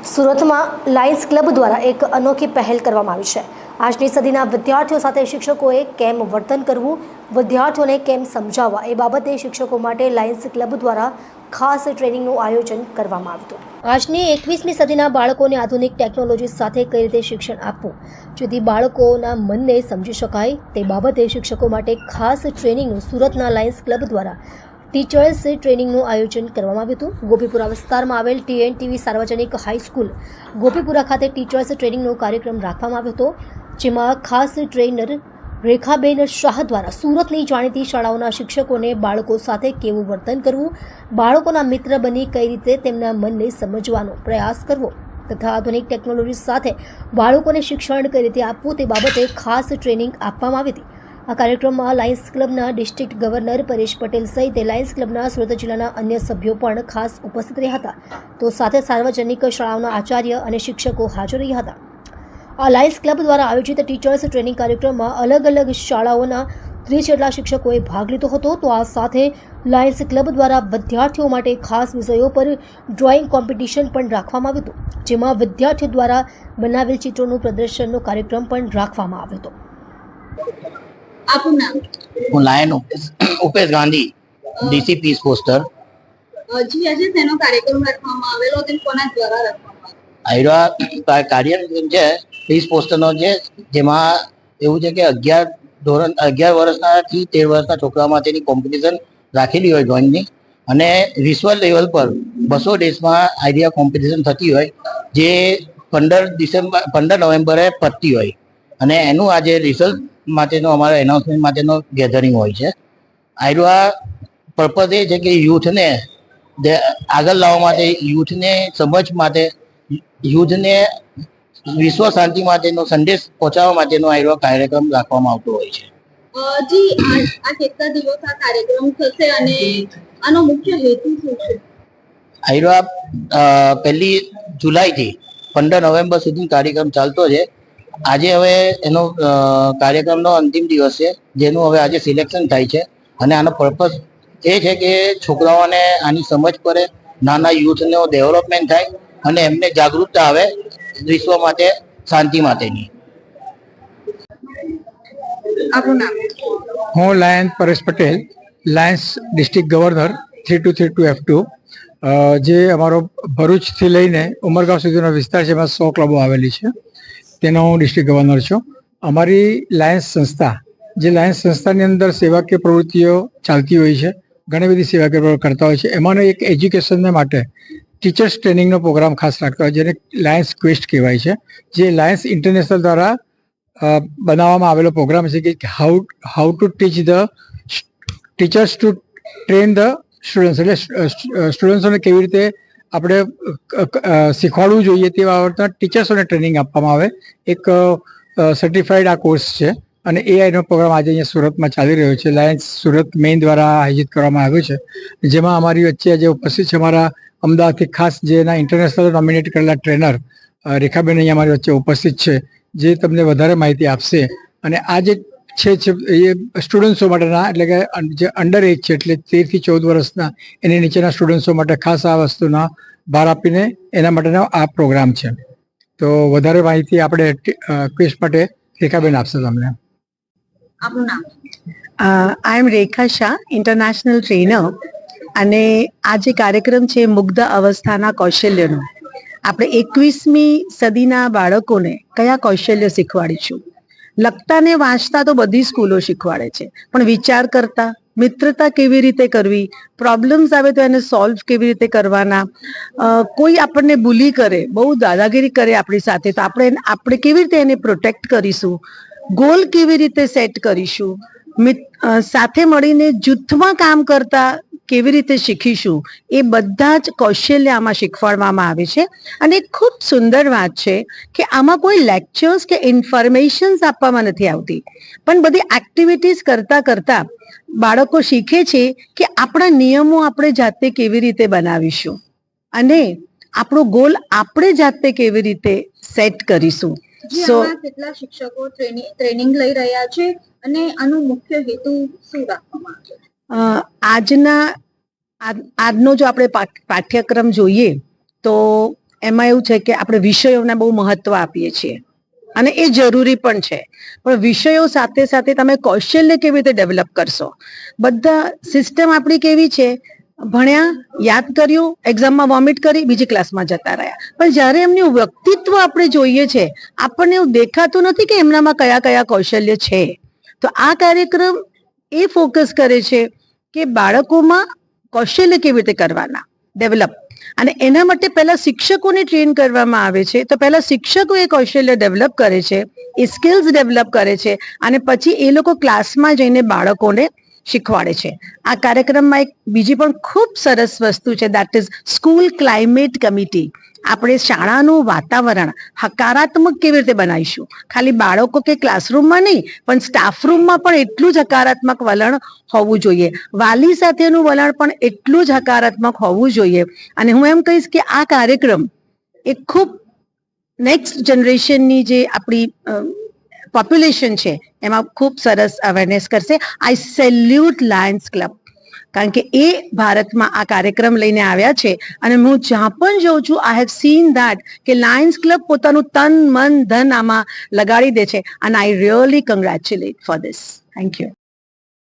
સુરતમાં Lions club દ્વારા એક અનોખી પહેલ કરવામાં આવી છે। આજની સદીના વિદ્યાર્થીઓ સાથે શિક્ષકોએ કેમ વર્તન કરવું, વિદ્યાર્થીઓને કેમ સમજાવવા એ બાબતે શિક્ષકો માટે લાયન્સ ક્લબ દ્વારા ખાસ ટ્રેનિંગનું આયોજન કરવામાં આવ્યું હતું। આજની 21મી સદીના બાળકોને આધુનિક ટેકનોલોજી સાથે કઈ રીતે શિક્ષણ આપવું જેથી બાળકોના મનને સમજી શકાય તે બાબતે શિક્ષકો માટે ખાસ ટ્રેનિંગનું સુરતના લાયન્સ ક્લબ દ્વારા ટીચર્સ ટ્રેનિંગનું આયોજન કરવામાં આવ્યું હતું। ગોપીપુરા વિસ્તારમાં આવેલ TNTV સાર્વજનિક હાઈસ્કૂલ ગોપીપુરા ખાતે ટીચર્સ ટ્રેનિંગનો કાર્યક્રમ રાખવામાં આવ્યો હતો, જેમાં ખાસ ટ્રેનર રેખાબેન શાહ દ્વારા સુરતની જાણીતી શાળાઓના શિક્ષકોને બાળકો સાથે કેવું વર્તન કરવું, બાળકોના મિત્ર બની કઈ રીતે તેમના મનને સમજવાનો પ્રયાસ કરવો તથા આધુનિક ટેકનોલોજી સાથે બાળકોને શિક્ષણ કઈ રીતે આપવું તે બાબતે ખાસ ટ્રેનિંગ આપવામાં આવી હતી। આ કાર્યક્રમમાં લાયન્સ ક્લબના ડિસ્ટ્રિક્ટ ગવર્નર પરેશ પટેલ સહિત લાયન્સ ક્લબના સુરત જિલ્લાના અન્ય સભ્યો પણ ખાસ ઉપસ્થિત રહ્યા હતા, તો સાથે સાર્વજનિક શાળાઓના આચાર્ય અને શિક્ષકો હાજર રહ્યા હતા। આ લાયન્સ ક્લબ દ્વારા આયોજિત ટીચર્સ ટ્રેનિંગ કાર્યક્રમમાં અલગ અલગ શાળાઓના 30 જેટલા શિક્ષકોએ ભાગ લીધો હતો। તો આ સાથે લાયન્સ ક્લબ દ્વારા વિદ્યાર્થીઓ માટે ખાસ વિષયો પર ડ્રોઈંગ કોમ્પિટિશન પણ રાખવામાં આવ્યું હતું, જેમાં વિદ્યાર્થીઓ દ્વારા બનાવેલ ચિત્રોનું પ્રદર્શનનો કાર્યક્રમ પણ રાખવામાં આવ્યો હતો। આપનું નામ? હું Lion Upesh Gandhi, DC peace poster. જી, આજે તેનો કાર્યક્રમ રાખવામાં આવેલો તે કોના દ્વારા રાખવામાં આવેલો? આ કાર્યક્રમ છે પીસ પોસ્ટરનો છે, જેમાં એવું છે કે 11 વર્ષના થી 13 વર્ષના છોકરાઓ માટેની કોમ્પિટિશન રાખેલી હોય ડ્રોઈંગની, અને વિશ્વ લેવલ પર 200 દેશમાં આઈડિયા કોમ્પિટિશન થતી હોય, જે 15 નવેમ્બરે પતતી હોય, અને એનું આજે રિઝલ્ટ માટેનો અમારા એનાઉન્સમેન્ટ માટેનો ગેધરિંગ હોય છે। આ પર્પઝ એ છે કે યુથને આગળ લાવવા માટે, યુથને સમજ માટે, યુથને વિશ્વ શાંતિ માટેનો સંદેશ પહોંચાડવા માટેનો આ કાર્યક્રમ રાખવામાં આવતો હોય છે। જી, આ કેટલા દિવસ આ કાર્યક્રમ થશે અને આનો મુખ્ય હેતુ શું છે? 1 જુલાઈથી 15 નવેમ્બર સુધી કાર્યક્રમ ચાલતો છે। આજે હવે એનો કાર્યક્રમનો અંતિમ દિવસ છે, જેનું હવે આજે સિલેક્શન થાય છે, અને આનો પર્પઝ એ છે કે છોકરાઓને આની સમજ પડે, નાના યુથનો ડેવલપમેન્ટ થાય અને એમને જાગૃતતા આવે વિશ્વ માટે, શાંતિ માટેની। આપનું નામ? હું lion Paresh Patel, Lions district governor 3232F2, જે અમારો ભરૂચથી લઈને ઉમરગાંવ સુધીનો વિસ્તાર છે, એમાં 100 ક્લબો આવેલી છે, તેનો હું ડિસ્ટ્રિક્ટ ગવર્નર છું। અમારી લાયન્સ સંસ્થા, જે લાયન્સ સંસ્થાની અંદર સેવાકીય પ્રવૃત્તિઓ ચાલતી હોય છે, ઘણી બધી સેવાકીય પ્રવૃત્તિઓ કરતા હોય છે, એમાંનો એક એજ્યુકેશનને માટે ટીચર્સ ટ્રેનિંગનો પ્રોગ્રામ ખાસ રાખતા હોય, જેને લાયન્સ ક્વેસ્ટ કહેવાય છે, જે લાયન્સ ઇન્ટરનેશનલ દ્વારા બનાવવામાં આવેલો પ્રોગ્રામ છે કે how to teach the teachers to train the students, એટલે સ્ટુડન્ટ્સોને કેવી રીતે આપણે શીખવાડવું જોઈએ તે બાબતના ટીચર્સોને ટ્રેનિંગ આપવામાં આવે, એક સર્ટિફાઈડ આ કોર્સ છે, અને એઆઈનો પ્રોગ્રામ આજે અહીંયા સુરતમાં ચાલી રહ્યો છે। લાયન્સ સુરત મેઇન દ્વારા આયોજિત કરવામાં આવ્યો છે, જેમાં અમારી વચ્ચે આજે ઉપસ્થિત છે અમારા અમદાવાદથી ખાસ જેના ઇન્ટરનેશનલ નોમિનેટ કરેલા ટ્રેનર રેખાબેન અહીંયા અમારી વચ્ચે ઉપસ્થિત છે, જે તમને વધારે માહિતી આપશે। અને આ જે છે એ સ્ટુડન્ટ્સો માટેના, એટલે કે જે અંડર એજ છે, એટલે 13 થી 14 વર્ષના એની નીચેના સ્ટુડન્ટ્સો માટે ખાસ આ વસ્તુના ભાર આપીને એના માટેનો આ પ્રોગ્રામ છે। તો વધારે માહિતી આપણે ક્વિઝ માટે રેખાબેન આપશે તમને। આપનું નામ? આઈ એમ રેખા શાહ, ઇન્ટરનેશનલ ટ્રેનર, અને આ જે કાર્યક્રમ છે મુગ્ધ અવસ્થાના કૌશલ્યનો, આપણે 21મી સદીના બાળકોને કયા કૌશલ્ય શીખવાડીશું? લખતા ને વાંચતા તો બધી સ્કૂલો શીખવાડે છે, પણ વિચાર કરતા, મિત્રતા કેવી રીતે કરવી, પ્રોબ્લેમ્સ આવે તો એને સોલ્વ કેવી રીતે કરવાના, કોઈ આપણને બુલી કરે, બહુ દાદાગીરી કરે આપણી સાથે, તો આપણે કેવી રીતે એને પ્રોટેક્ટ કરીશું, ગોલ કેવી રીતે સેટ કરીશું, સાથે મળીને જૂથમાં કામ કરતા કેવી રીતે શીખીશું, એ બધા જ કૌશલ્ય આમાં શીખવાડવામાં આવે છે। અને ખૂબ સુંદર વાત છે કે આમાં કોઈ લેક્ચર્સ કે ઇન્ફોર્મેશન્સ આપવામાં નથી આવતી, પણ બધી એક્ટિવિટીઝ કરતા કરતા બાળકો શીખે છે કે આપણા નિયમો આપણે જાતે કેવી રીતે બનાવીશું, અને આપણો ગોલ આપણે જાતે કેવી રીતે સેટ કરીશું। કેટલા શિક્ષકો ટ્રેનિંગ લઈ રહ્યા છે અને આનો મુખ્ય હેતુ શું રાખવામાં આવે છે? આજનો જો આપણે પાઠ્યક્રમ જોઈએ તો એમાં એવું છે કે આપણે વિષયોને બહુ મહત્વ આપીએ છીએ અને એ જરૂરી પણ છે, પણ વિષયો સાથે સાથે તમે કૌશલ્ય કેવી રીતે ડેવલપ કરશો. બધા સિસ્ટમ આપણી કેવી છે, ભણ્યા, યાદ કર્યું, એક્ઝામમાં વોમિટ કરી, બીજી ક્લાસમાં જતા રહ્યા. પણ જ્યારે એમનું વ્યક્તિત્વ આપણે જોઈએ છે, આપણને એવું દેખાતું નથી કે એમનામાં કયા કયા કૌશલ્ય છે. તો આ કાર્યક્રમ એ ફોકસ કરે છે કે બાળકોમાં કૌશલ્ય કેવી રીતે કરવાના ડેવલપ, અને એના માટે પહેલા શિક્ષકોને ટ્રેન કરવામાં આવે છે. તો પહેલા શિક્ષકો એ કૌશલ્ય ડેવલપ કરે છે, એ સ્કિલ્સ ડેવલપ કરે છે, અને પછી એ લોકો ક્લાસમાં જઈને બાળકોને શીખવાડે છે. આ કાર્યક્રમમાં એક બીજી પણ ખૂબ સરસ વસ્તુ છે, that is school climate committee. આપણે શાળાનું વાતાવરણ હકારાત્મક કેવી રીતે બનાવીશું, ખાલી બાળકો કે ક્લાસરૂમમાં નહીં પણ સ્ટાફ રૂમમાં પણ એટલું જ હકારાત્મક વલણ હોવું જોઈએ, વાલી સાથેનું વલણ પણ એટલું જ હકારાત્મક હોવું જોઈએ. અને હું એમ કહીશ કે આ કાર્યક્રમ એ ખૂબ નેક્સ્ટ જનરેશનની જે આપણી પોપ્યુલેશન છે એમાં ખૂબ સરસ અવેરનેસ કરશે. આઈ સેલ્યુટ લાયન્સ ક્લબ, કારણ કે એ ભારતમાં આ કાર્યક્રમ લઈને આવ્યા છે, અને હું જ્યાં પણ જોઉં છું આઈ હેવ સીન ધેટ કે લાયન્સ ક્લબ પોતાનું તન મન ધન આમાં લગાડી દે છે, અને I really congratulate for this. Thank you.